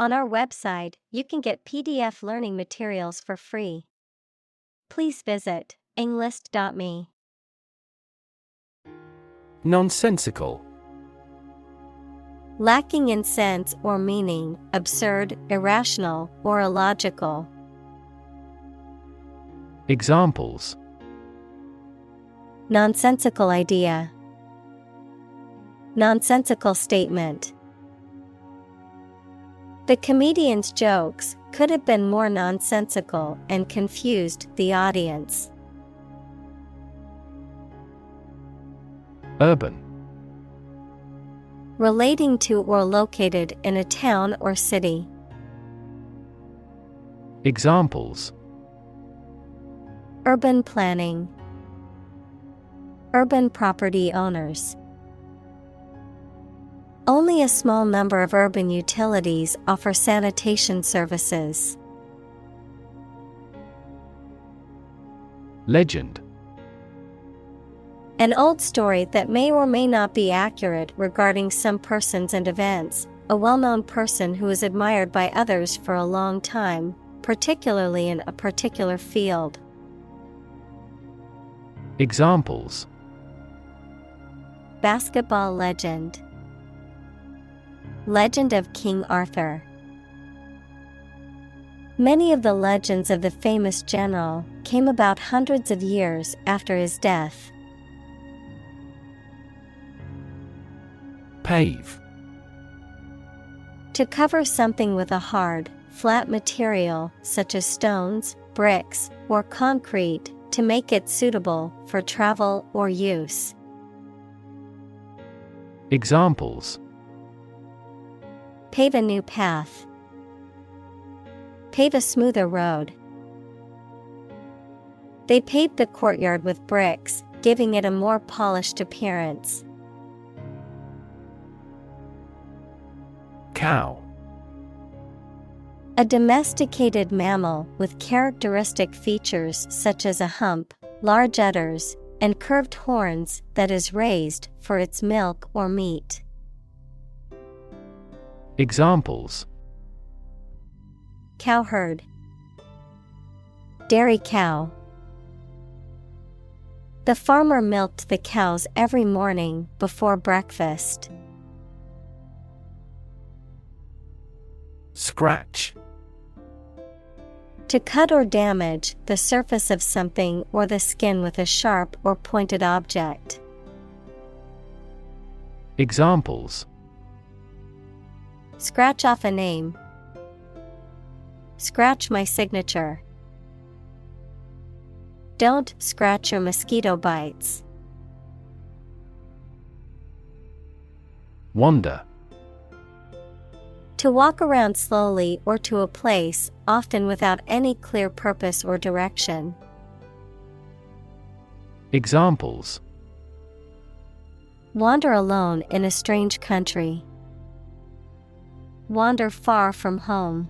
On our website, you can get PDF learning materials for free. Please visit englist.me. Nonsensical. Lacking in sense or meaning, absurd, irrational, or illogical. Examples: Nonsensical idea. Nonsensical statement. The comedian's jokes could have been more nonsensical and confused the audience. Urban. Relating to or located in a town or city. Examples: Urban planning. Urban property owners. Only a small number of urban utilities offer sanitation services. Legend. An old story that may or may not be accurate regarding some persons and events, a well-known person who is admired by others for a long time, particularly in a particular field. Examples: Basketball legend. Legend of King Arthur. Many of the legends of the famous general came about hundreds of years after his death. Pave. To cover something with a hard, flat material such as stones, bricks, or concrete to make it suitable for travel or use. Examples: Pave a new path. Pave a smoother road. They paved the courtyard with bricks, giving it a more polished appearance. Cow. A domesticated mammal with characteristic features such as a hump, large udders, and curved horns that is raised for its milk or meat. Examples: Cowherd. Dairy cow. The farmer milked the cows every morning before breakfast. Scratch. To cut or damage the surface of something or the skin with a sharp or pointed object. Examples: Scratch off a name. Scratch my signature. Don't scratch your mosquito bites. Wander. To walk around slowly or to a place, often without any clear purpose or direction. Examples: Wander alone in a strange country. Wander far from home.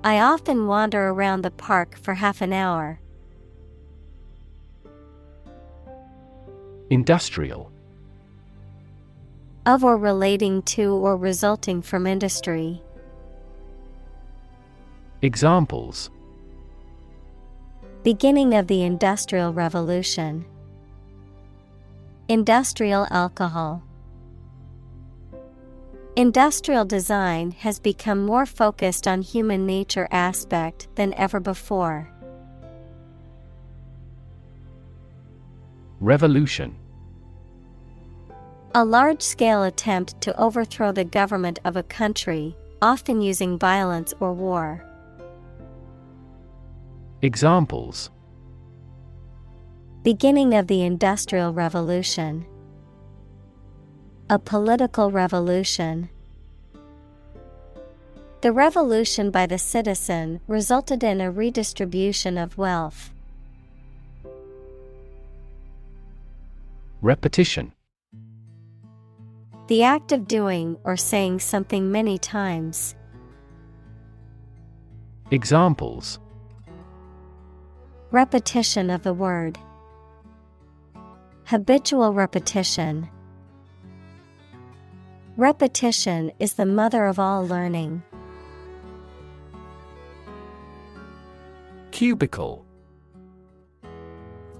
I often wander around the park for half an hour. Industrial. Of or relating to or resulting from industry. Examples: Beginning of the Industrial Revolution. Industrial alcohol. Industrial design has become more focused on human nature aspect than ever before. Revolution. A large-scale attempt to overthrow the government of a country, often using violence or war. Examples: Beginning of the Industrial Revolution. A political revolution. The revolution by the citizen resulted in a redistribution of wealth. Repetition. The act of doing or saying something many times. Examples: Repetition of the word. Habitual repetition. Repetition is the mother of all learning. Cubicle.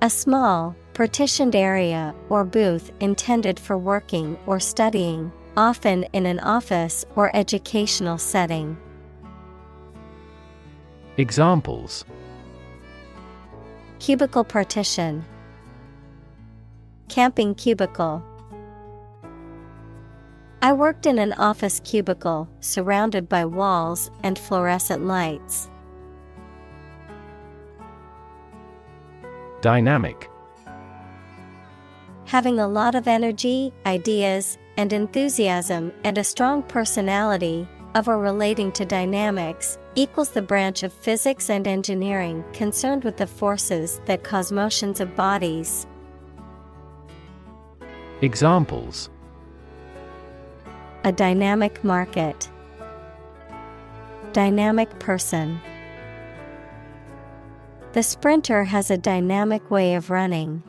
A small, partitioned area or booth intended for working or studying, often in an office or educational setting. Examples: Cubicle partition, camping cubicle. I worked in an office cubicle surrounded by walls and fluorescent lights. Dynamic. Having a lot of energy, ideas, and enthusiasm and a strong personality, of or relating to dynamics, equals the branch of physics and engineering concerned with the forces that cause motions of bodies. Examples: A dynamic market. Dynamic person. The sprinter has a dynamic way of running.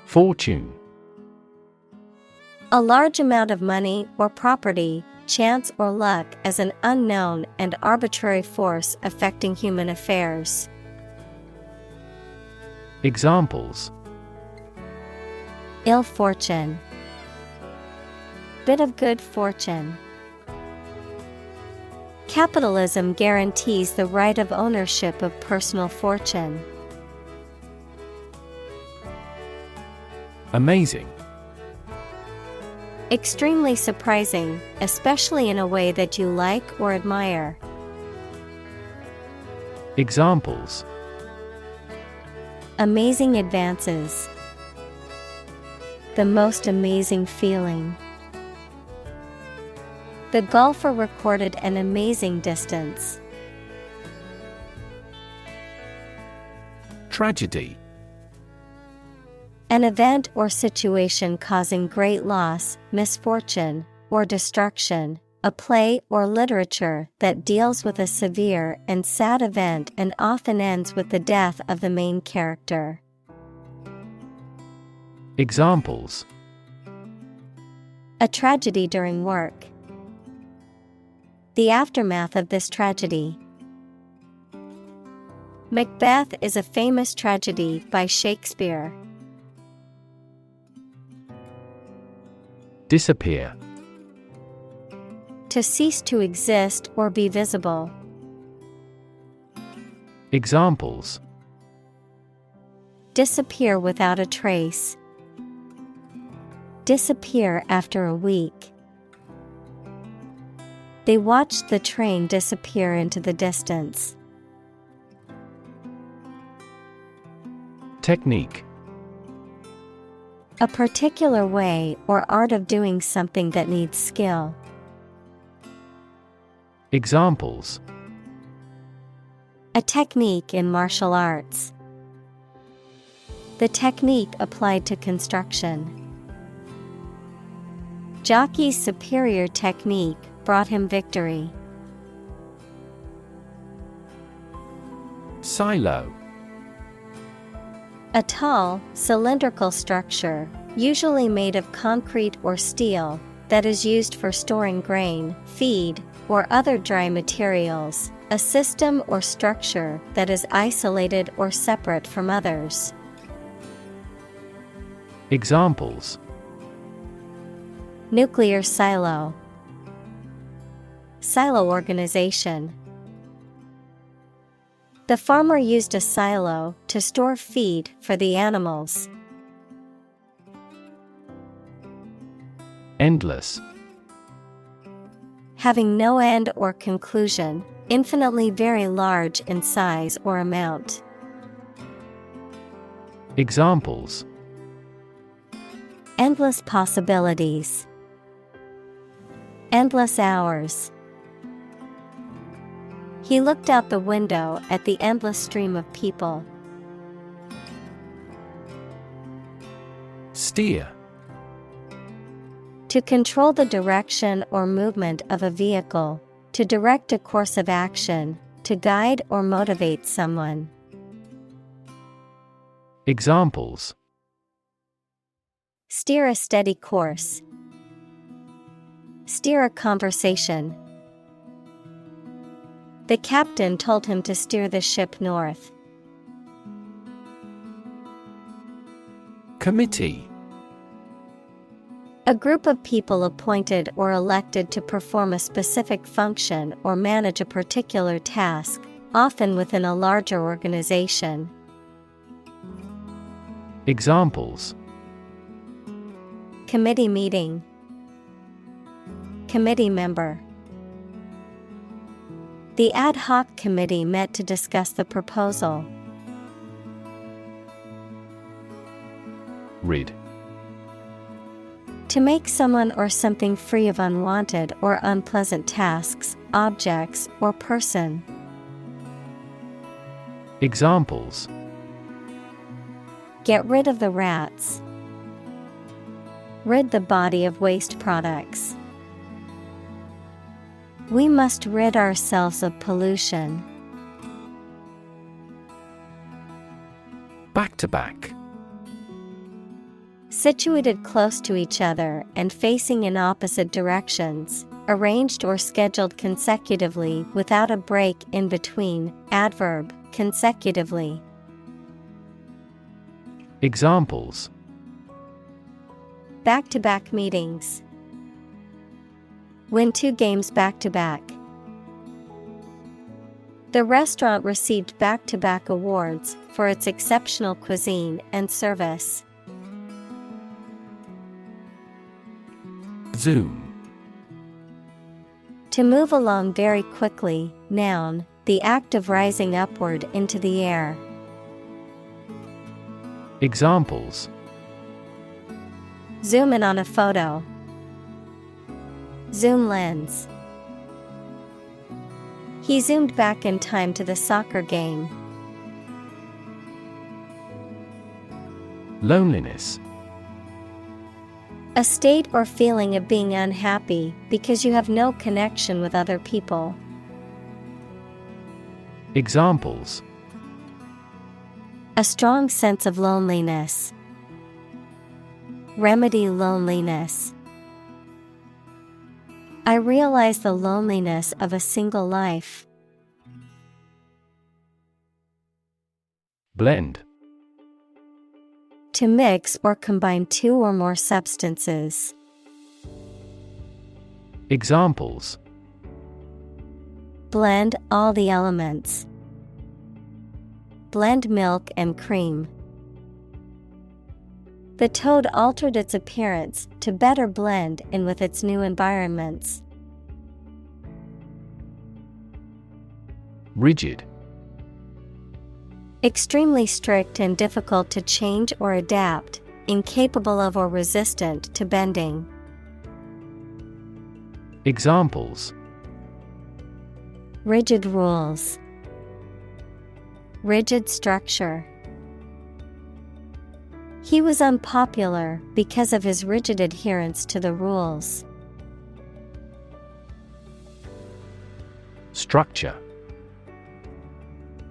Fortune. A large amount of money or property, chance or luck as an unknown and arbitrary force affecting human affairs. Examples: Ill fortune. Bit of good fortune. Capitalism guarantees the right of ownership of personal fortune. Amazing. Extremely surprising, especially in a way that you like or admire. Examples: Amazing advances. The most amazing feeling. The golfer recorded an amazing distance. Tragedy. An event or situation causing great loss, misfortune, or destruction, a play or literature that deals with a severe and sad event and often ends with the death of the main character. Examples: A tragedy during work. The aftermath of this tragedy. Macbeth is a famous tragedy by Shakespeare. Disappear. To cease to exist or be visible. Examples: Disappear without a trace. Disappear after a week. They watched the train disappear into the distance. Technique. A particular way or art of doing something that needs skill. Examples: A technique in martial arts. The technique applied to construction. Jockey's superior technique brought him victory. Silo. A tall, cylindrical structure, usually made of concrete or steel, that is used for storing grain, feed, or other dry materials, a system or structure that is isolated or separate from others. Examples: Nuclear silo. Silo organization. The farmer used a silo to store feed for the animals. Endless. Having no end or conclusion, infinitely very large in size or amount. Examples: Endless possibilities. Endless hours. He looked out the window at the endless stream of people. Steer. To control the direction or movement of a vehicle, to direct a course of action, to guide or motivate someone. Examples: Steer a steady course. Steer a conversation. The captain told him to steer the ship north. Committee. A group of people appointed or elected to perform a specific function or manage a particular task, often within a larger organization. Examples: Committee meeting. Committee member. The ad hoc committee met to discuss the proposal. Rid. To make someone or something free of unwanted or unpleasant tasks, objects, or person. Examples: Get rid of the rats. Rid the body of waste products. We must rid ourselves of pollution. Back-to-back. Situated close to each other and facing in opposite directions, arranged or scheduled consecutively without a break in between. Adverb, consecutively. Examples: Back-to-back meetings. Win 2 games back-to-back. The restaurant received back-to-back awards for its exceptional cuisine and service. Zoom. To move along very quickly. Noun, the act of rising upward into the air. Examples: Zoom in on a photo. Zoom lens. He zoomed back in time to the soccer game. Loneliness. A state or feeling of being unhappy because you have no connection with other people. Examples: A strong sense of loneliness. Remedy loneliness. I realize the loneliness of a single life. Blend. To mix or combine 2 or more substances. Examples: Blend all the elements. Blend milk and cream. The toad altered its appearance to better blend in with its new environments. Rigid. Extremely strict and difficult to change or adapt, incapable of or resistant to bending. Examples: Rigid rules. Rigid structure. He was unpopular because of his rigid adherence to the rules. Structure.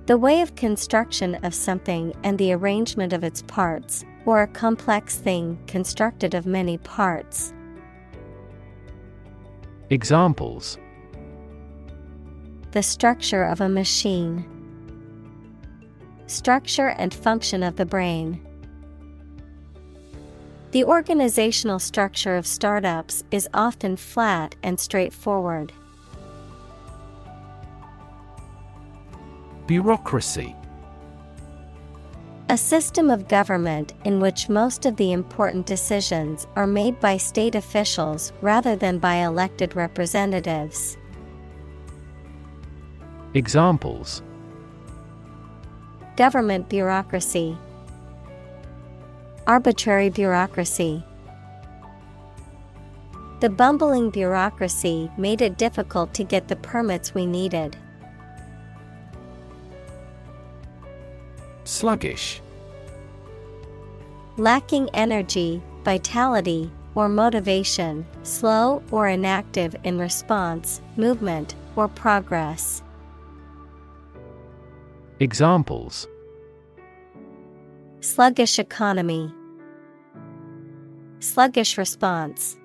The way of construction of something and the arrangement of its parts, or a complex thing constructed of many parts. Examples: The structure of a machine. Structure and function of the brain. The organizational structure of startups is often flat and straightforward. Bureaucracy. A system of government in which most of the important decisions are made by state officials rather than by elected representatives. Examples: Government bureaucracy. Arbitrary bureaucracy. The bumbling bureaucracy made it difficult to get the permits we needed. Sluggish. Lacking energy, vitality, or motivation, slow or inactive in response, movement, or progress. Examples: Sluggish economy. sluggish response.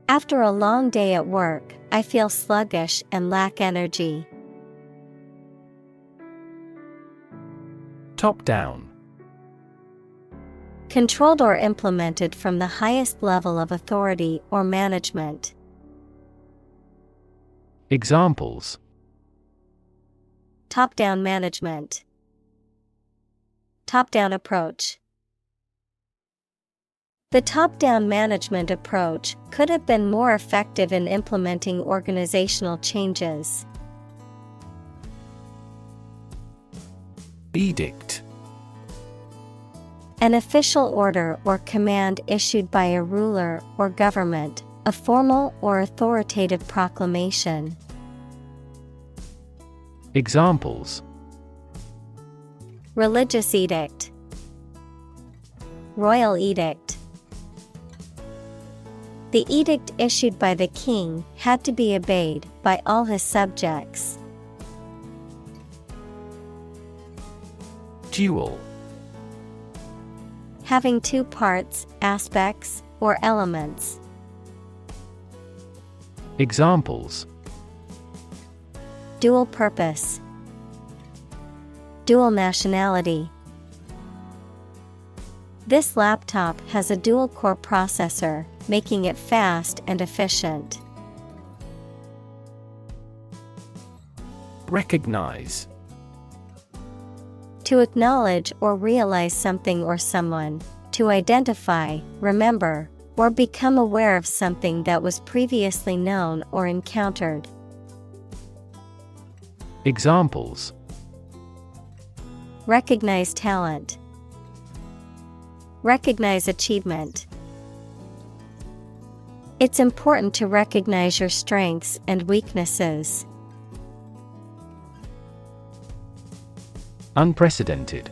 After a long day at work, I feel sluggish and lack energy. Top down. Controlled or implemented from the highest level of authority or management. Examples: Top-down management. Top-down approach. The top-down management approach could have been more effective in implementing organizational changes. Edict. An official order or command issued by a ruler or government, a formal or authoritative proclamation. Examples: Religious edict. Royal edict. The edict issued by the king had to be obeyed by all his subjects. Dual. Having two parts, aspects, or elements. Examples: Dual purpose. Dual nationality. This laptop has a dual-core processor, making it fast and efficient. Recognize. To acknowledge or realize something or someone, to identify, remember, or become aware of something that was previously known or encountered. Examples: Recognize talent. Recognize achievement. It's important to recognize your strengths and weaknesses. Unprecedented.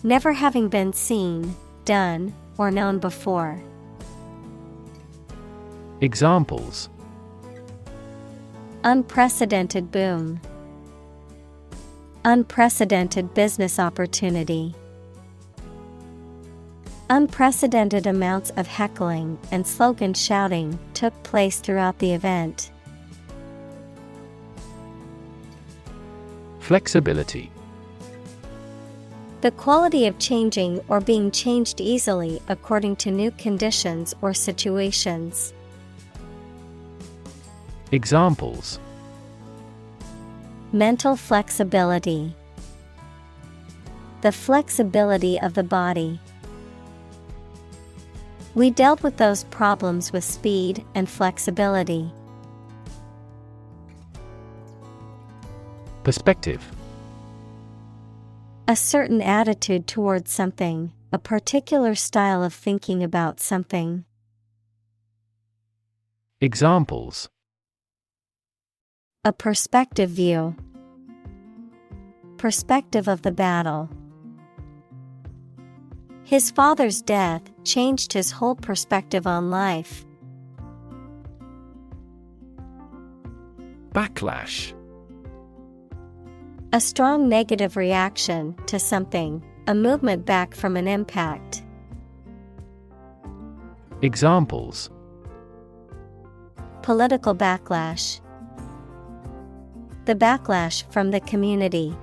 Never having been seen, done, or known before. Examples: Unprecedented boom. Unprecedented business opportunity. Unprecedented amounts of heckling and slogan shouting took place throughout the event. Flexibility. The quality of changing or being changed easily according to new conditions or situations. Examples: Mental flexibility. The flexibility of the body. We dealt with those problems with speed and flexibility. Perspective. A certain attitude towards something, a particular style of thinking about something. Examples: A perspective view. Perspective of the battle. His father's death changed his whole perspective on life. Backlash. A strong negative reaction to something, a movement back from an impact. Examples: Political backlash. The backlash from the community.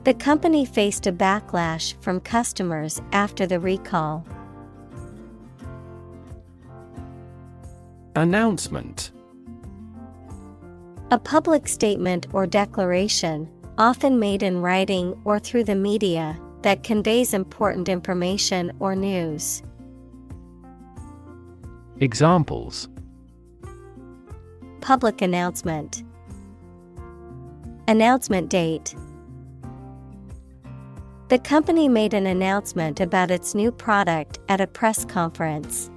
The company faced a backlash from customers after the recall. Announcement. A public statement or declaration, often made in writing or through the media, that conveys important information or news. Examples: Public announcement. Announcement date. The company made an announcement about its new product at a press conference.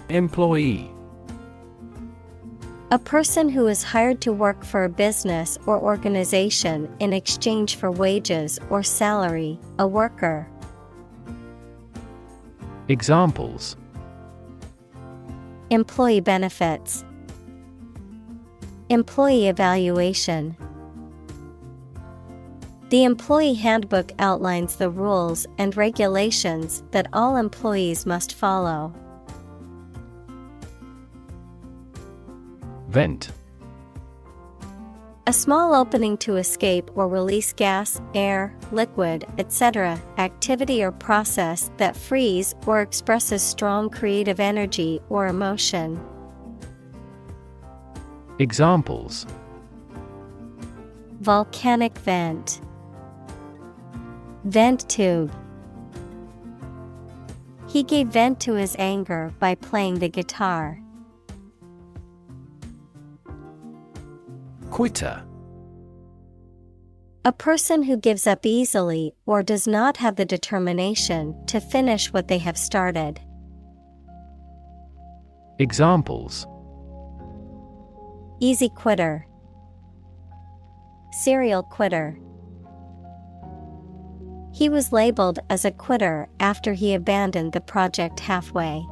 Employee. A person who is hired to work for a business or organization in exchange for wages or salary, a worker. Examples: Employee benefits. Employee evaluation. The employee handbook outlines the rules and regulations that all employees must follow. Vent. A small opening to escape or release gas, air, liquid, etc., activity or process that frees or expresses strong creative energy or emotion. Examples: Volcanic vent. Vent tube. He gave vent to his anger by playing the guitar. Quitter. A person who gives up easily or does not have the determination to finish what they have started. Examples: Easy quitter. Serial quitter. He was labeled as a quitter after he abandoned the project halfway.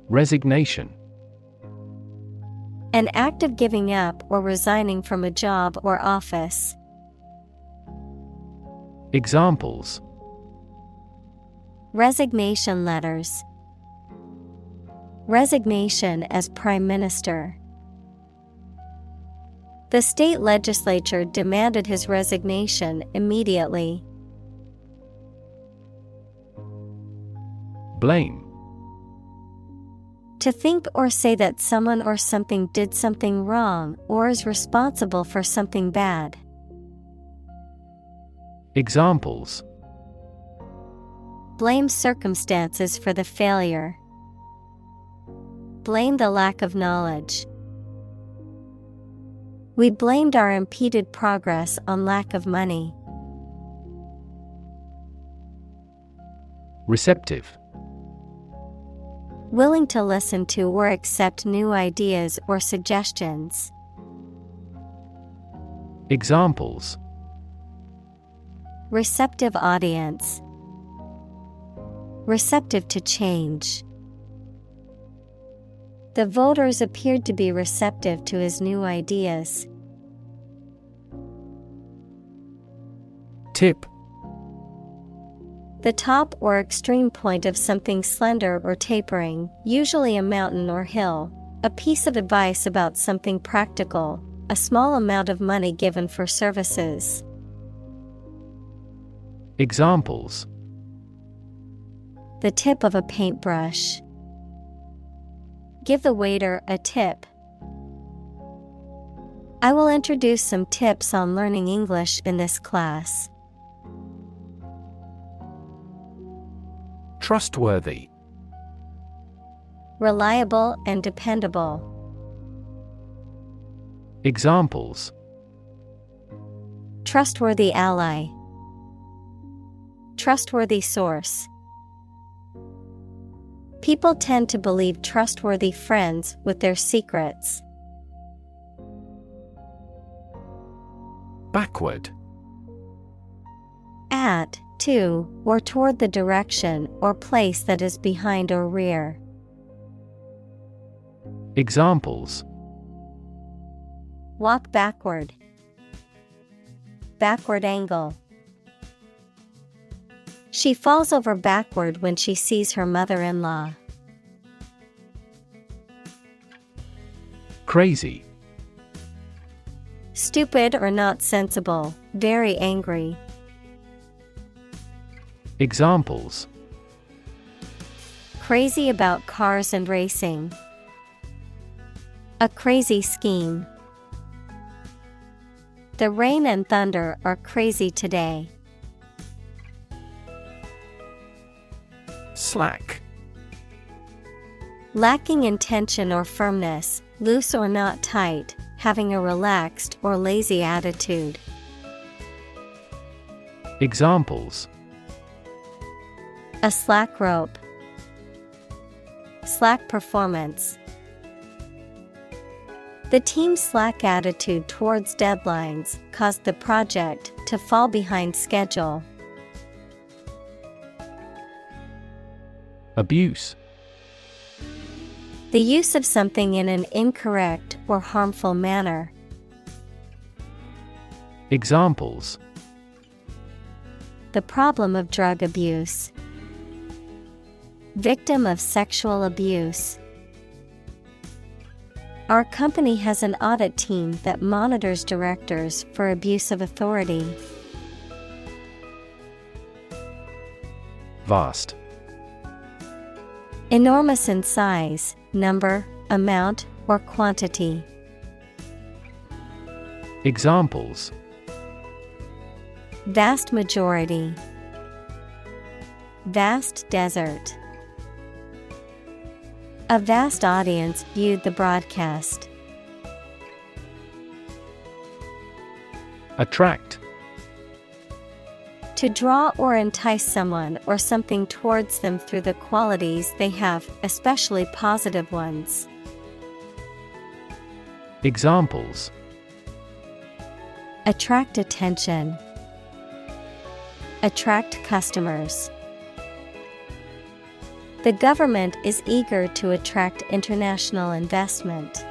Resignation. An act of giving up or resigning from a job or office. Examples: Resignation letters. Resignation as Prime Minister. The state legislature demanded his resignation immediately. Blame. To think or say that someone or something did something wrong or is responsible for something bad. Examples: Blame circumstances for the failure. Blame the lack of knowledge. We blamed our impeded progress on lack of money. Receptive. Willing to listen to or accept new ideas or suggestions. Examples: Receptive audience. Receptive to change. The voters appeared to be receptive to his new ideas. Tip. The top or extreme point of something slender or tapering, usually a mountain or hill. A piece of advice about something practical, a small amount of money given for services. Examples: The tip of a paintbrush. Give the waiter a tip. I will introduce some tips on learning English in this class. Trustworthy. Reliable and dependable. Examples: Trustworthy ally. Trustworthy source. People tend to believe trustworthy friends with their secrets. Backward. At, to, or toward the direction or place that is behind or rear. Examples: Walk backward. Backward angle. She falls over backward when she sees her mother-in-law. Crazy. Stupid or not sensible, very angry. Examples: Crazy about cars and racing. A crazy scheme. The rain and thunder are crazy today. Slack. Lacking intention or firmness, loose or not tight, having a relaxed or lazy attitude. Examples: A slack rope. Slack performance. The team's slack attitude towards deadlines caused the project to fall behind schedule. Abuse. The use of something in an incorrect or harmful manner. Examples: the problem of drug abuse. Victim of sexual abuse. Our company has an audit team that monitors directors for abuse of authority. Vast. Enormous in size, number, amount, or quantity. Examples: Vast majority. Vast desert. A vast audience viewed the broadcast. Attract. To draw or entice someone or something towards them through the qualities they have, especially positive ones. Examples: Attract attention. Attract customers. The government is eager to attract international investment.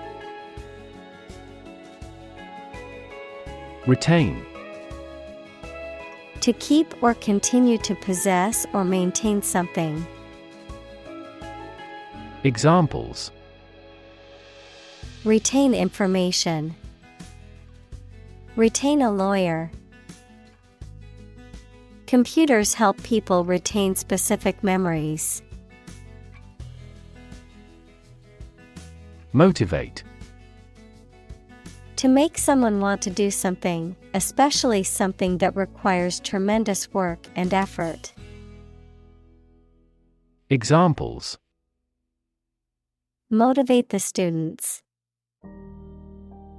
Retain. To keep or continue to possess or maintain something. Examples: Retain information. Retain a lawyer. Computers help people retain specific memories. Motivate. To make someone want to do something, especially something that requires tremendous work and effort. Examples: Motivate the students.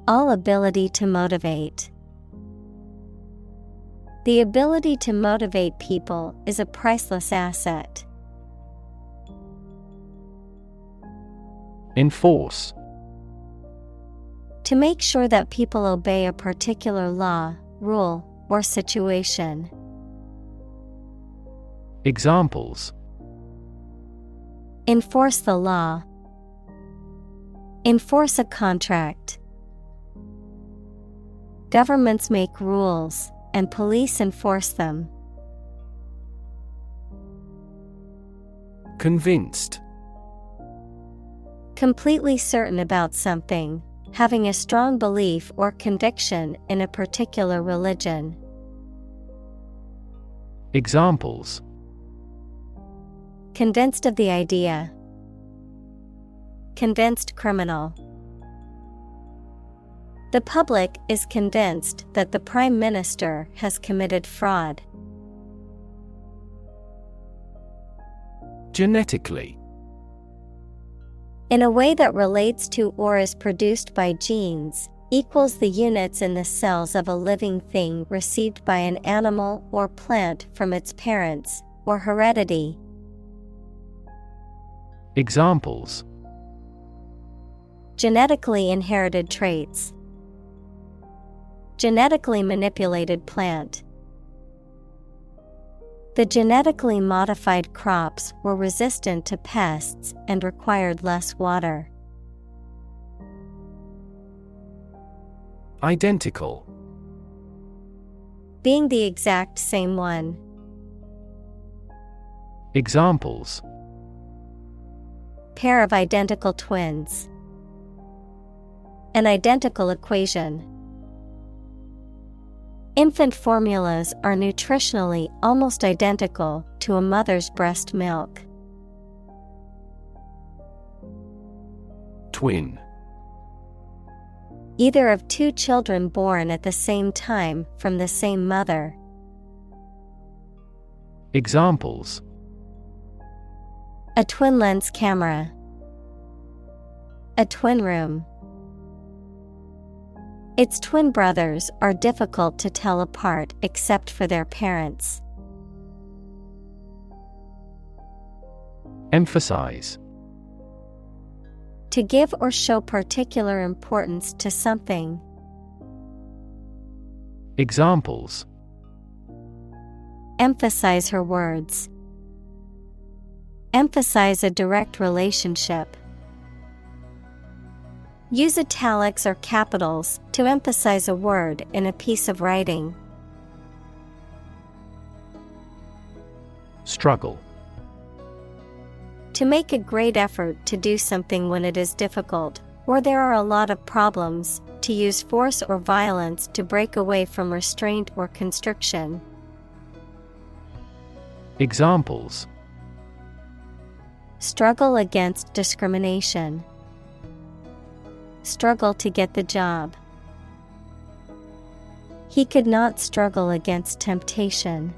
All ability to motivate. The ability to motivate people is a priceless asset. Enforce. To make sure that people obey a particular law, rule, or situation. Examples: Enforce the law. Enforce a contract. Governments make rules, and police enforce them. Convinced. Completely certain about something, having a strong belief or conviction in a particular religion. Examples: Convinced of the idea. Convinced criminal. The public is convinced that the Prime Minister has committed fraud. Genetically. In a way that relates to or is produced by genes, equals the units in the cells of a living thing received by an animal or plant from its parents, or heredity. Examples: Genetically inherited traits. Genetically manipulated plant. The genetically modified crops were resistant to pests and required less water. Identical. Being the exact same one. Examples: Pair of identical twins. An identical equation. Infant formulas are nutritionally almost identical to a mother's breast milk. Twin. Either of two children born at the same time from the same mother. Examples: A twin lens camera. A twin room. Its twin brothers are difficult to tell apart except for their parents. Emphasize. To give or show particular importance to something. Examples: Emphasize her words. Emphasize a direct relationship. Use italics or capitals to emphasize a word in a piece of writing. Struggle. To make a great effort to do something when it is difficult, or there are a lot of problems, to use force or violence to break away from restraint or constriction. Examples: struggle against discrimination, struggle to get the job. He could not struggle against temptation.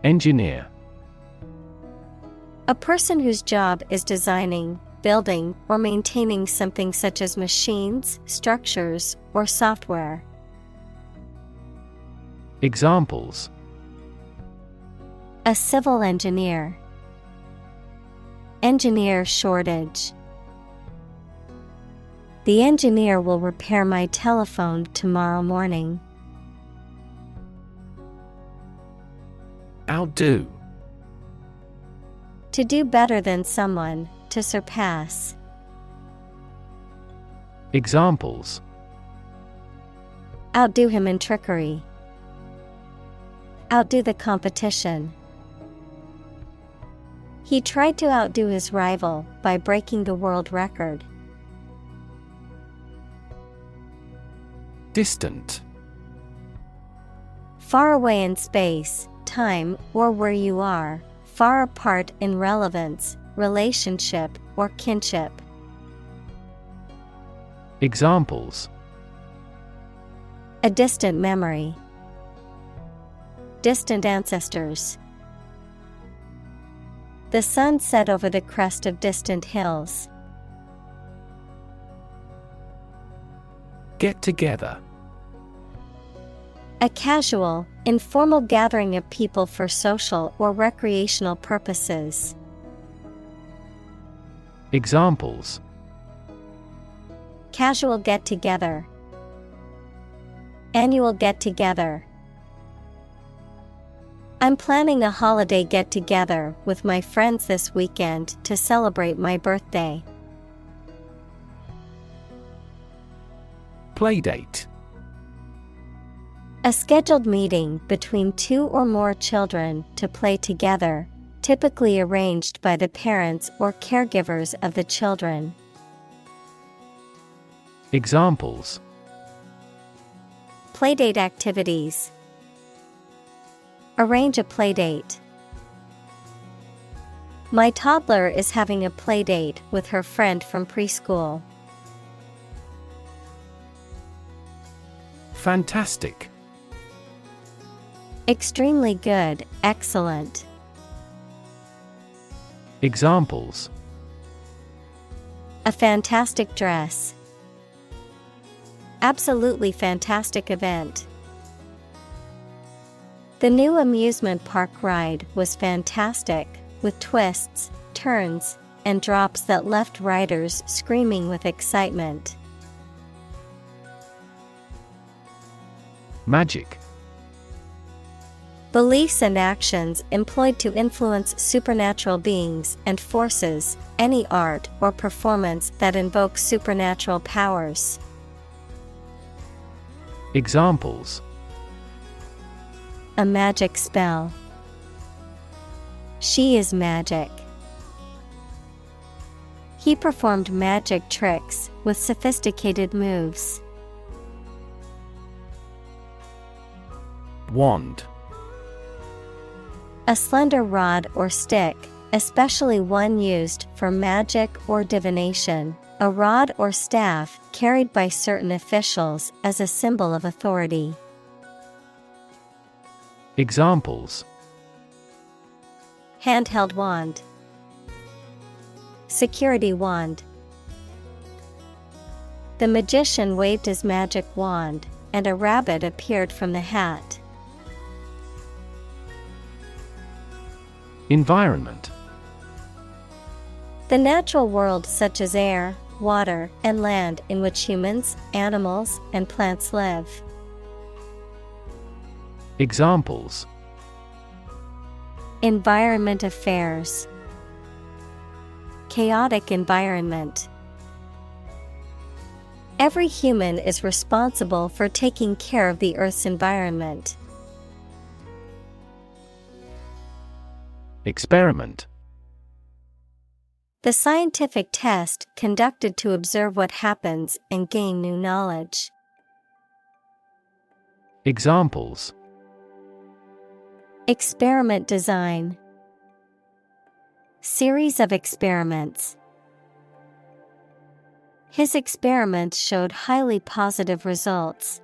Engineer. A person whose job is designing, building, or maintaining something such as machines, structures, or software. Examples: a civil engineer, engineer shortage. The engineer will repair my telephone tomorrow morning. Outdo. To do better than someone, to surpass. Examples: outdo him in trickery, outdo the competition. He tried to outdo his rival by breaking the world record. Distant. Far away in space, time, or where you are, far apart in relevance, relationship, or kinship. Examples: a distant memory, distant ancestors. The sun set over the crest of distant hills. Get together. A casual, informal gathering of people for social or recreational purposes. Examples: casual get-together, annual get-together. I'm planning a holiday get-together with my friends this weekend to celebrate my birthday. Playdate. A scheduled meeting between two or more children to play together, typically arranged by the parents or caregivers of the children. Examples: playdate activities. Arrange a playdate. My toddler is having a playdate with her friend from preschool. Fantastic. Extremely good, excellent. Examples: a fantastic dress. Absolutely fantastic event. The new amusement park ride was fantastic, with twists, turns, and drops that left riders screaming with excitement. Magic. Beliefs and actions employed to influence supernatural beings and forces, any art or performance that invokes supernatural powers. Examples: a magic spell. She is magic. He performed magic tricks with sophisticated moves. Wand. A slender rod or stick, especially one used for magic or divination. A rod or staff carried by certain officials as a symbol of authority. Examples: handheld wand, security wand. The magician waved his magic wand, and a rabbit appeared from the hat. Environment. The natural world such as air, water, and land in which humans, animals, and plants live. Examples: environment affairs, chaotic environment. Every human is responsible for taking care of the Earth's environment. Experiment. The scientific test conducted to observe what happens and gain new knowledge. Examples. Experiment design. Series of experiments. His experiments showed highly positive results.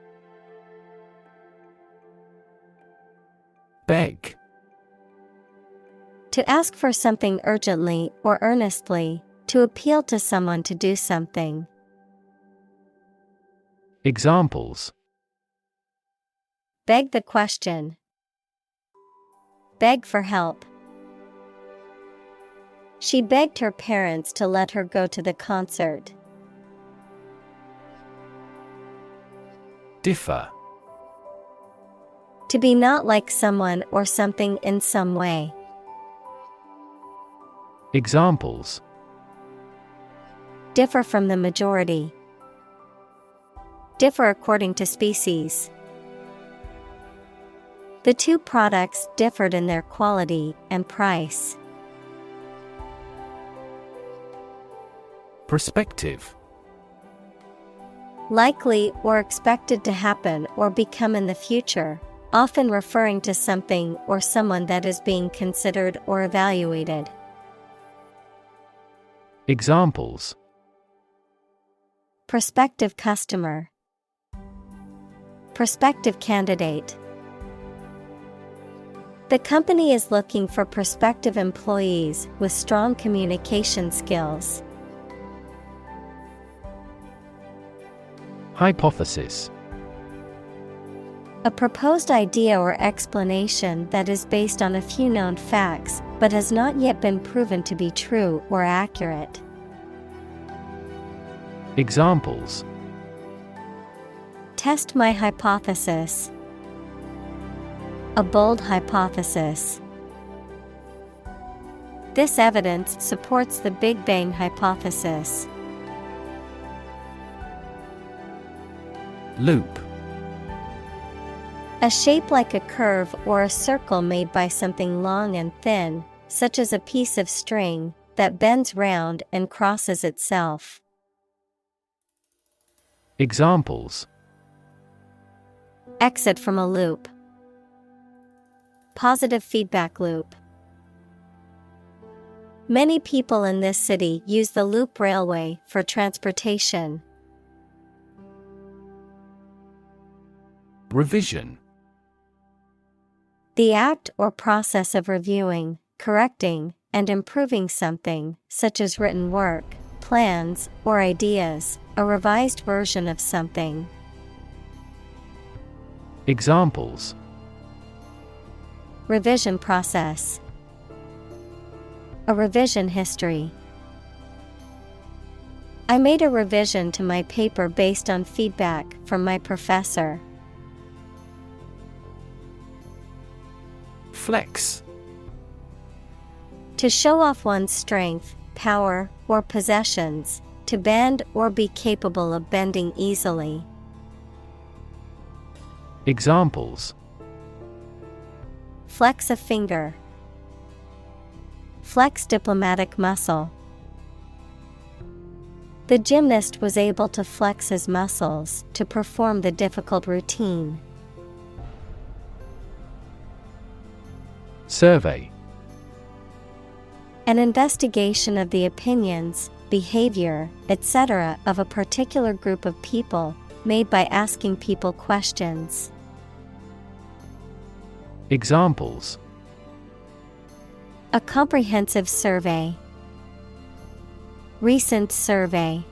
Beg. To ask for something urgently or earnestly, to appeal to someone to do something. Examples. Beg the question. Beg for help. She begged her parents to let her go to the concert. Differ. To be not like someone or something in some way. Examples. Differ from the majority. Differ according to species. The two products differed in their quality and price. Prospective. Likely or expected to happen or become in the future, often referring to something or someone that is being considered or evaluated. Examples. Prospective customer. Prospective candidate. The company is looking for prospective employees with strong communication skills. Hypothesis. A proposed idea or explanation that is based on a few known facts, but has not yet been proven to be true or accurate. Examples. Test my hypothesis. A bold hypothesis. This evidence supports the Big Bang hypothesis. Loop. A shape like a curve or a circle made by something long and thin, such as a piece of string, that bends round and crosses itself. Examples. Exit from a loop. Positive feedback loop. Many people in this city use the loop railway for transportation. Revision. The act or process of reviewing, correcting, and improving something, such as written work, plans, or ideas, a revised version of something. Examples. Revision process. A revision history. I made a revision to my paper based on feedback from my professor. Flex. To show off one's strength, power, or possessions, to bend or be capable of bending easily. Examples. Flex a finger. Flex diplomatic muscle. The gymnast was able to flex his muscles to perform the difficult routine. Survey. An investigation of the opinions, behavior, etc. of a particular group of people, made by asking people questions. Examples. A comprehensive survey. Recent survey.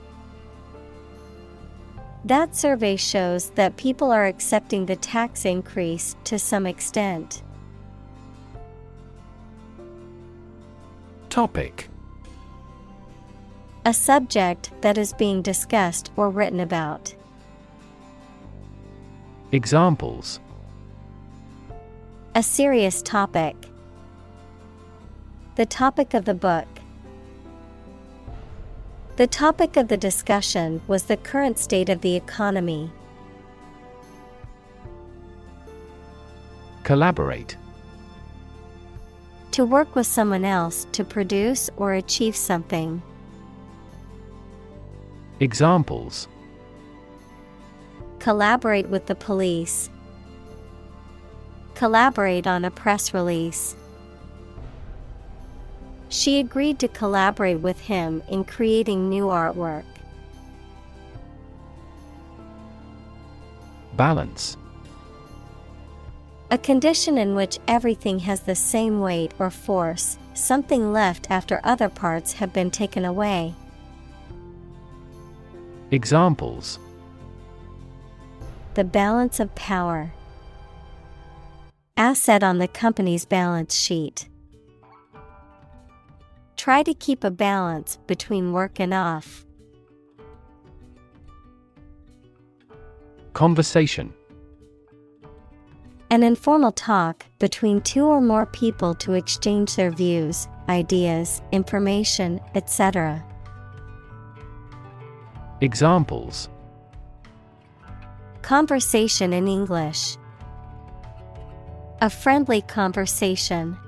That survey shows that people are accepting the tax increase to some extent. Topic. A subject that is being discussed or written about. Examples. A serious topic. The topic of the book. The topic of the discussion was the current state of the economy. Collaborate. To work with someone else to produce or achieve something. Examples: Collaborate with the police. Collaborate on a press release. She agreed to collaborate with him in creating new artwork. Balance. A condition in which everything has the same weight or force, something left after other parts have been taken away. Examples: The balance of power. Asset on the company's balance sheet. Try to keep a balance between work and off. Conversation. An informal talk between two or more people to exchange their views, ideas, information, etc. Examples: Conversation in English. A friendly conversation.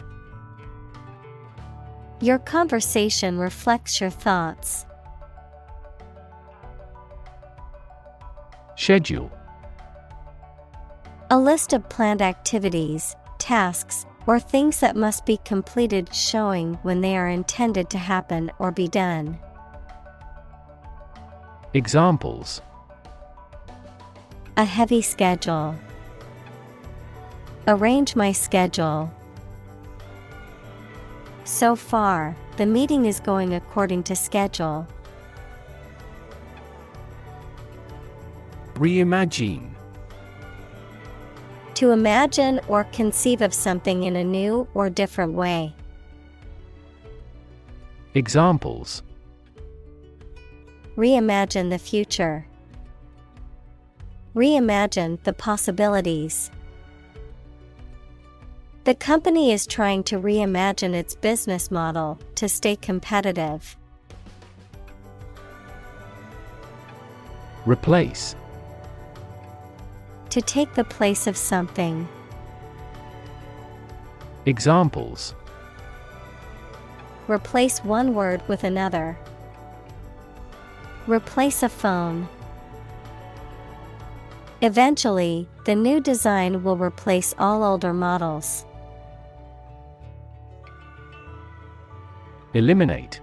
Your conversation reflects your thoughts. Schedule. A list of planned activities, tasks, or things that must be completed showing when they are intended to happen or be done. Examples: A heavy schedule. Arrange my schedule. So far, the meeting is going according to schedule. Reimagine. To imagine or conceive of something in a new or different way. Examples: Reimagine the future. Reimagine the possibilities. The company is trying to reimagine its business model to stay competitive. Replace. To take the place of something. Examples: Replace one word with another. Replace a phone. Eventually, the new design will replace all older models. Eliminate.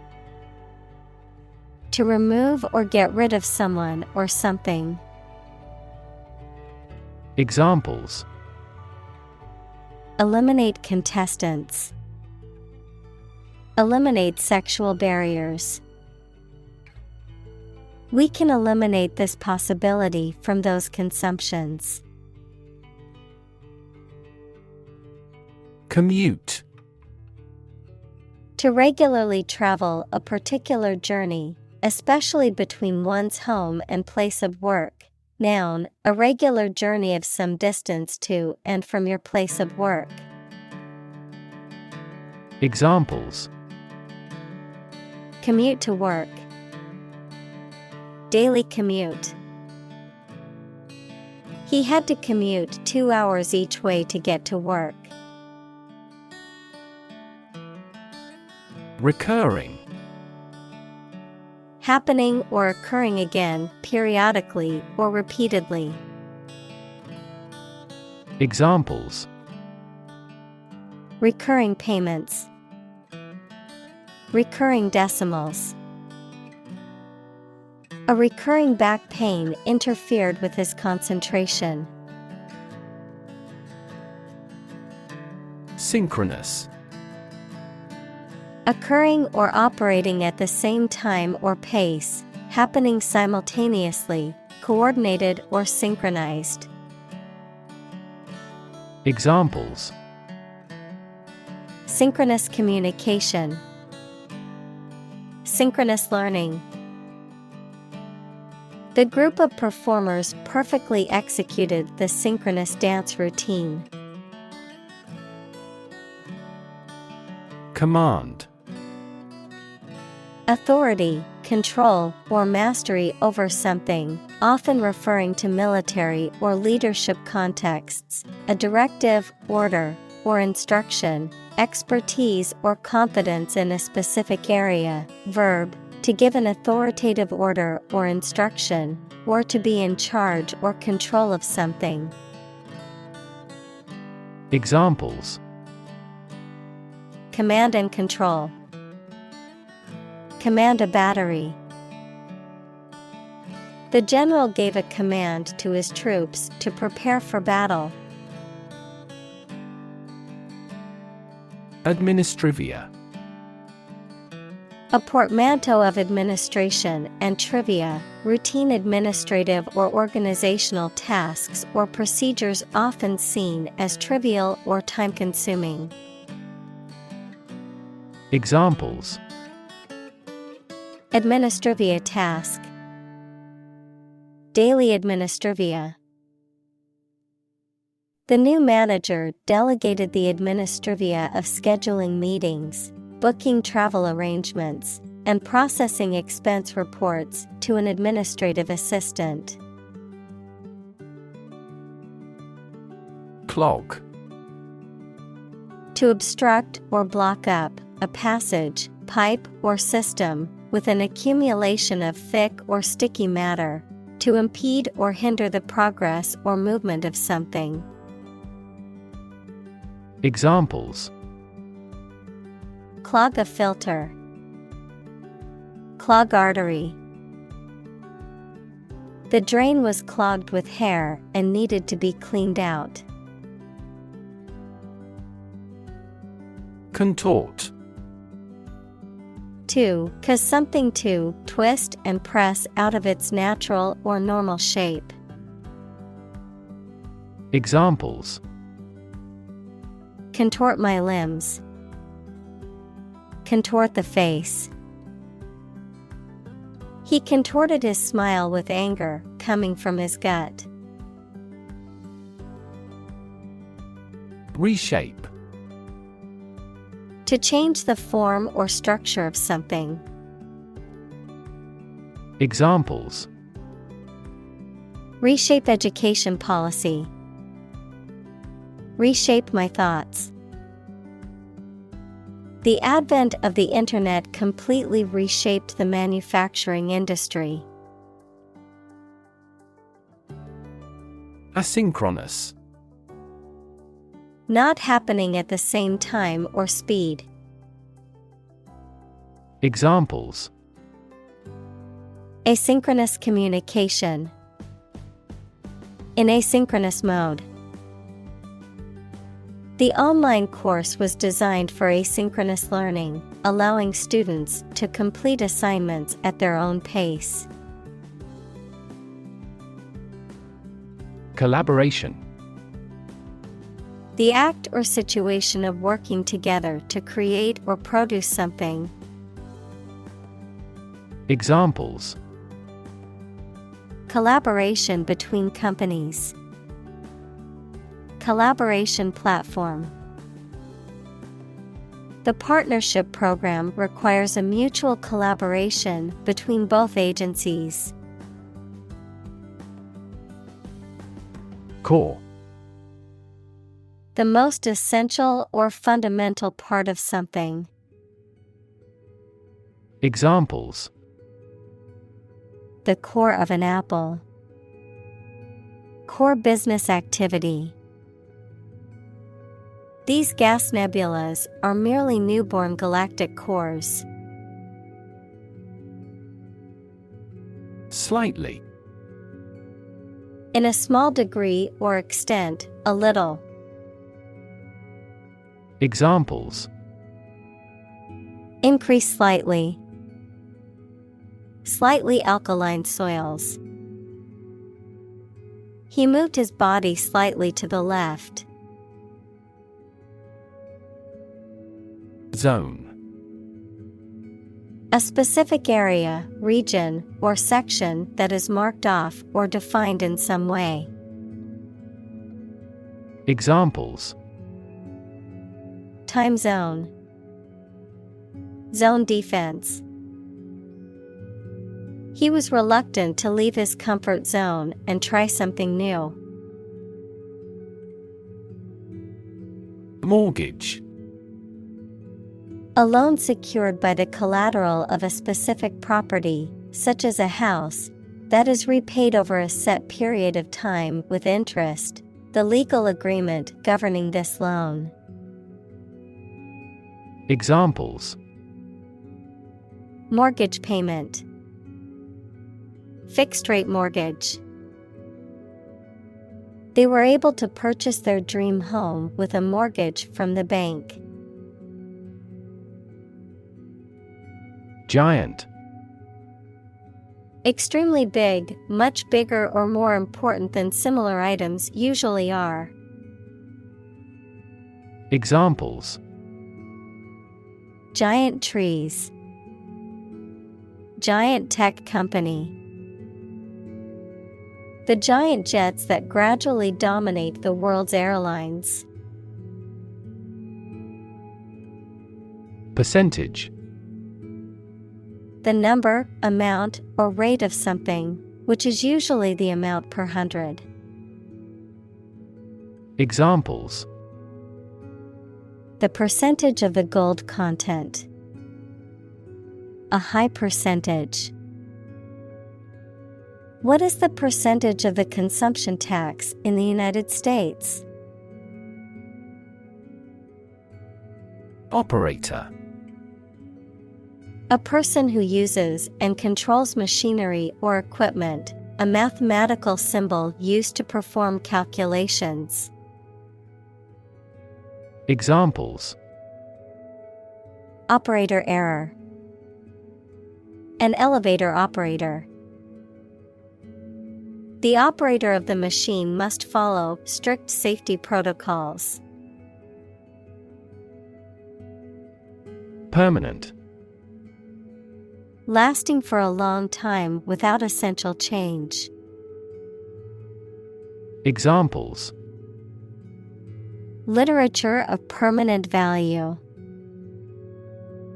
To remove or get rid of someone or something. Examples: Eliminate contestants. Eliminate sexual barriers. We can eliminate this possibility from those consumptions. Commute. To regularly travel a particular journey, especially between one's home and place of work. Noun, a regular journey of some distance to and from your place of work. Examples: Commute to work. Daily commute. He had to commute 2 hours each way to get to work. Recurring. Happening or occurring again, periodically or repeatedly. Examples: Recurring payments. Recurring decimals. A recurring back pain interfered with his concentration. Synchronous. Occurring or operating at the same time or pace, happening simultaneously, coordinated or synchronized. Examples: Synchronous communication. Synchronous learning. The group of performers perfectly executed the synchronous dance routine. Command. Authority, control or mastery over something, often referring to military or leadership contexts, a directive, order, or instruction, expertise or competence in a specific area. Verb, to give an authoritative order or instruction, or to be in charge or control of something. Examples: Command and control. Command a battery. The general gave a command to his troops to prepare for battle. Administrivia. A portmanteau of administration and trivia, routine administrative or organizational tasks or procedures often seen as trivial or time-consuming. Examples: Administrivia task. Daily administrivia. The new manager delegated the administrivia of scheduling meetings, booking travel arrangements, and processing expense reports to an administrative assistant. Clog. To obstruct or block up a passage, pipe, or system with an accumulation of thick or sticky matter, to impede or hinder the progress or movement of something. Examples: Clog a filter. Clog artery. The drain was clogged with hair and needed to be cleaned out. Contort. To cause something to twist and press out of its natural or normal shape. Examples: Contort my limbs. Contort the face. He contorted his smile with anger coming from his gut. Reshape. To change the form or structure of something. Examples: Reshape education policy. Reshape my thoughts. The advent of the Internet completely reshaped the manufacturing industry. Asynchronous. Not happening at the same time or speed. Examples: Asynchronous communication. In asynchronous mode. The online course was designed for asynchronous learning, allowing students to complete assignments at their own pace. Collaboration. The act or situation of working together to create or produce something. Examples: Collaboration between companies. Collaboration platform. The partnership program requires a mutual collaboration between both agencies. Core. The most essential or fundamental part of something. Examples: The core of an apple. Core business activity. These gas nebulas are merely newborn galactic cores. Slightly. In a small degree or extent, a little. Examples: Increase slightly. Slightly alkaline soils. He moved his body slightly to the left. Zone. A specific area, region, or section that is marked off or defined in some way. Examples: Time zone. Zone defense. He was reluctant to leave his comfort zone and try something new. Mortgage. A loan secured by the collateral of a specific property, such as a house, that is repaid over a set period of time with interest, the legal agreement governing this loan. Examples: mortgage payment, fixed rate mortgage. They were able to purchase their dream home with a mortgage from the bank. Giant. Extremely big, much bigger or more important than similar items usually are. Examples: giant trees, giant tech company. The giant jets that gradually dominate the world's airlines. Percentage. The number, amount, or rate of something, which is usually the amount per 100. Examples: the percentage of the gold content. A high percentage. What is the percentage of the consumption tax in the United States? Operator. A person who uses and controls machinery or equipment, a mathematical symbol used to perform calculations. Examples: operator error. An elevator operator. The operator of the machine must follow strict safety protocols. Permanent. Lasting for a long time without essential change. Examples: literature of permanent value.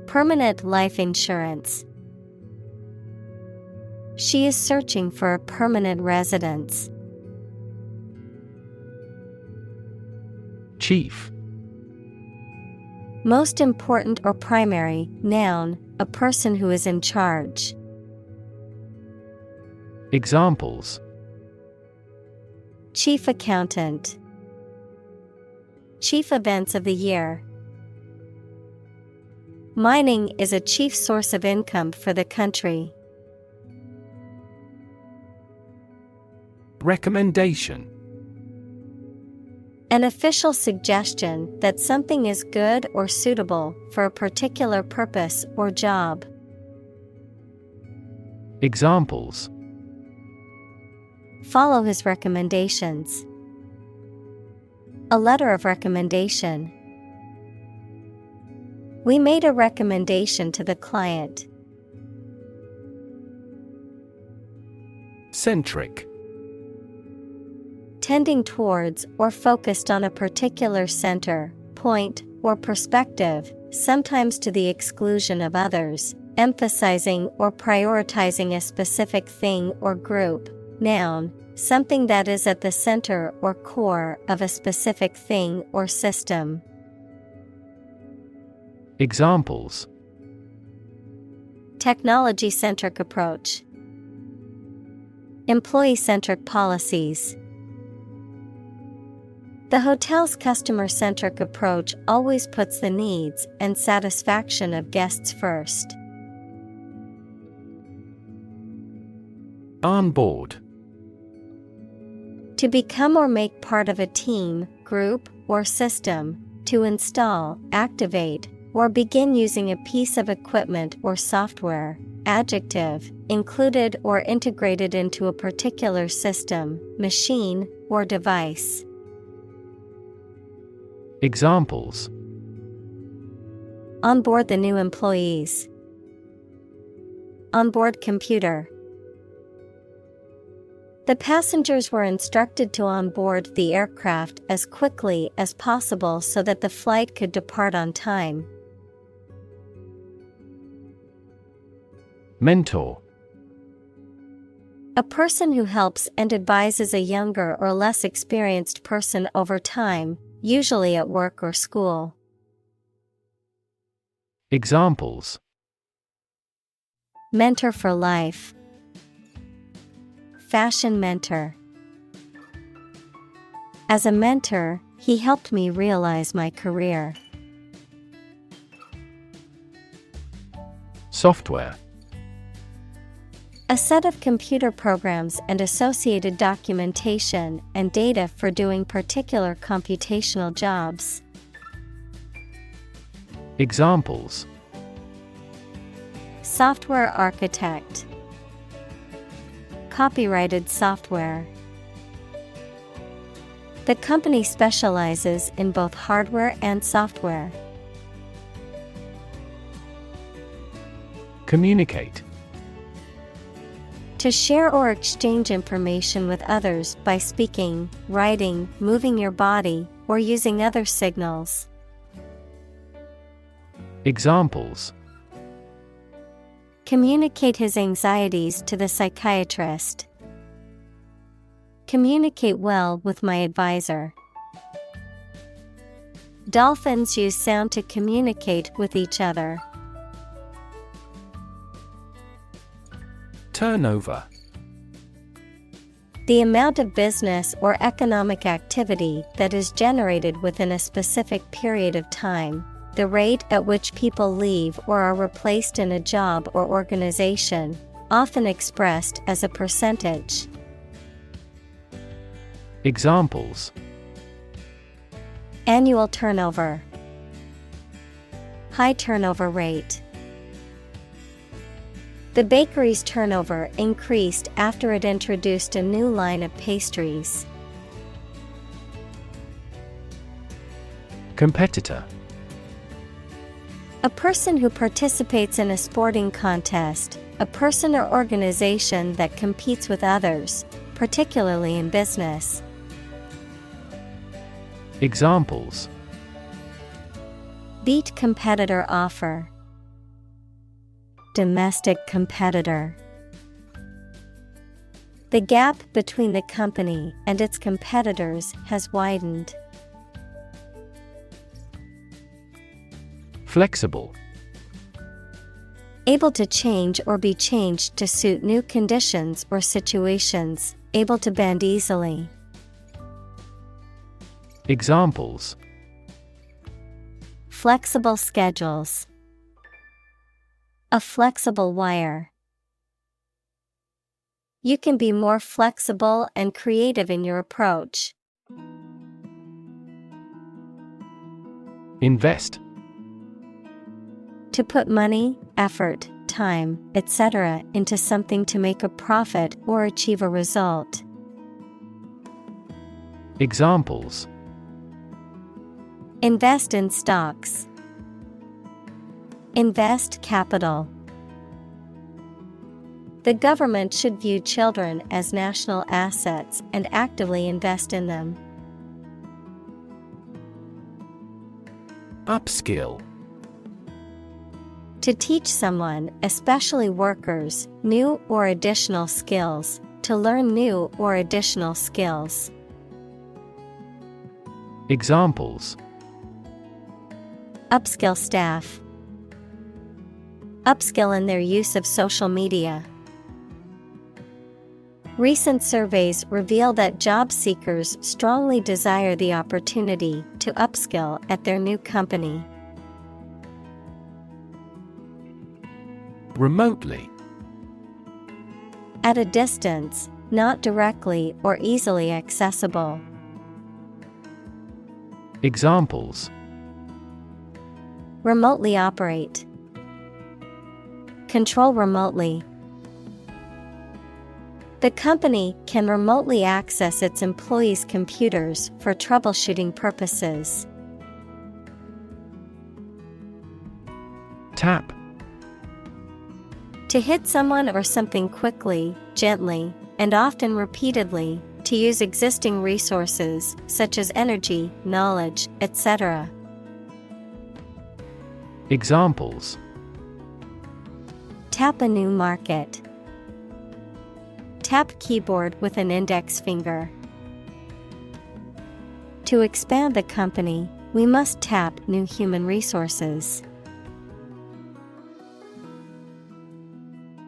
Permanent life insurance. She is searching for a permanent residence. Chief. Most important or primary, noun, a person who is in charge. Examples: chief accountant. Chief events of the year. Mining is a chief source of income for the country. Recommendation. An official suggestion that something is good or suitable for a particular purpose or job. Examples: follow his recommendations. A letter of recommendation. We made a recommendation to the client. Centric. Tending towards or focused on a particular center, point, or perspective, sometimes to the exclusion of others, emphasizing or prioritizing a specific thing or group. Noun, something that is at the center or core of a specific thing or system. Examples: technology-centric approach. Employee-centric policies. The hotel's customer-centric approach always puts the needs and satisfaction of guests first. On board. To become or make part of a team, group, or system, to install, activate, or begin using a piece of equipment or software. Adjective, included or integrated into a particular system, machine, or device. Examples: on board the new employees. On board computer. The passengers were instructed to onboard the aircraft as quickly as possible so that the flight could depart on time. Mentor. A person who helps and advises a younger or less experienced person over time, usually at work or school. Examples: Mentor for life. Fashion mentor. As a mentor, he helped me realize my career. Software. A set of computer programs and associated documentation and data for doing particular computational jobs. Examples: Software architect. Copyrighted software. The company specializes in both hardware and software. Communicate. To share or exchange information with others by speaking, writing, moving your body, or using other signals. Examples: Communicate his anxieties to the psychiatrist. Communicate well with my advisor. Dolphins use sound to communicate with each other. Turnover. The amount of business or economic activity that is generated within a specific period of time, the rate at which people leave or are replaced in a job or organization, often expressed as a percentage. Examples: Annual turnover. High turnover rate. The bakery's turnover increased after it introduced a new line of pastries. Competitor. A person who participates in a sporting contest, a person or organization that competes with others, particularly in business. Examples: Beat competitor offer. Domestic competitor. The gap between the company and its competitors has widened. Flexible. Able to change or be changed to suit new conditions or situations, able to bend easily. Examples: Flexible schedules. A flexible wire. You can be more flexible and creative in your approach. Invest. To put money, effort, time, etc. into something to make a profit or achieve a result. Examples: Invest in stocks. Invest capital. The government should view children as national assets and actively invest in them. Upskill. To teach someone, especially workers, new or additional skills, to learn new or additional skills. Examples: Upskill staff. Upskill in their use of social media. Recent surveys reveal that job seekers strongly desire the opportunity to upskill at their new company. Remotely. At a distance, not directly or easily accessible. Examples: Remotely operate. Control remotely. The company can remotely access its employees' computers for troubleshooting purposes. Tap. To hit someone or something quickly, gently, and often repeatedly, to use existing resources, such as energy, knowledge, etc. Examples: Tap a new market. Tap keyboard with an index finger. To expand the company, we must tap new human resources.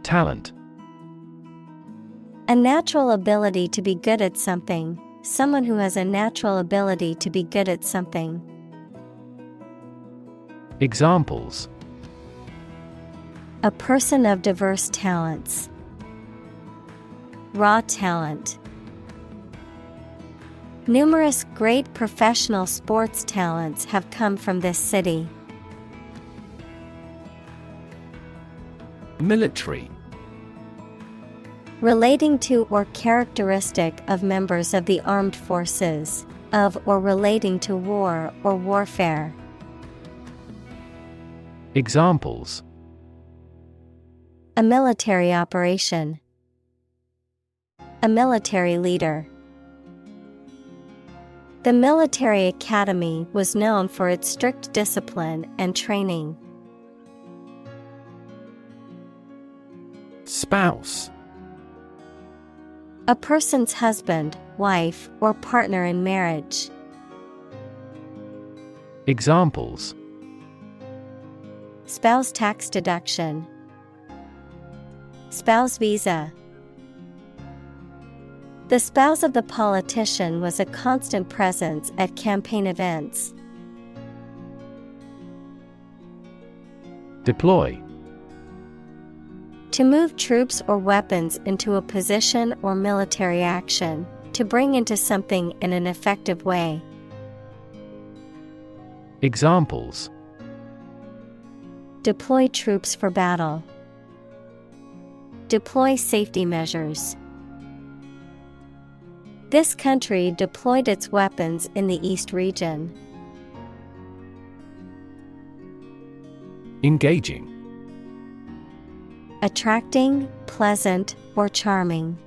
Talent. A natural ability to be good at something. Someone who has a natural ability to be good at something. Examples. A person of diverse talents. Raw talent. Numerous great professional sports talents have come from this city. Military. Relating to or characteristic of members of the armed forces, of or relating to war or warfare. Examples. A military operation. A military leader. The military academy was known for its strict discipline and training. Spouse. A person's husband, wife, or partner in marriage. Examples. Spouse tax deduction. Spouse visa. The spouse of the politician was a constant presence at campaign events. Deploy. To move troops or weapons into a position or military action, to bring into something in an effective way. Examples. Deploy troops for battle. Deploy safety measures. This country deployed its weapons in the East region. Engaging. Attracting, pleasant, or charming.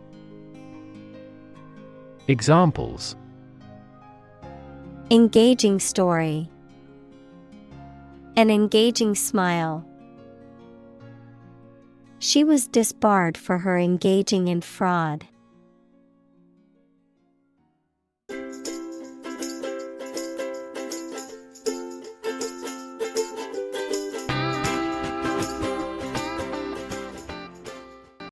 Examples. Engaging story. An engaging smile. She was disbarred for her engaging in fraud.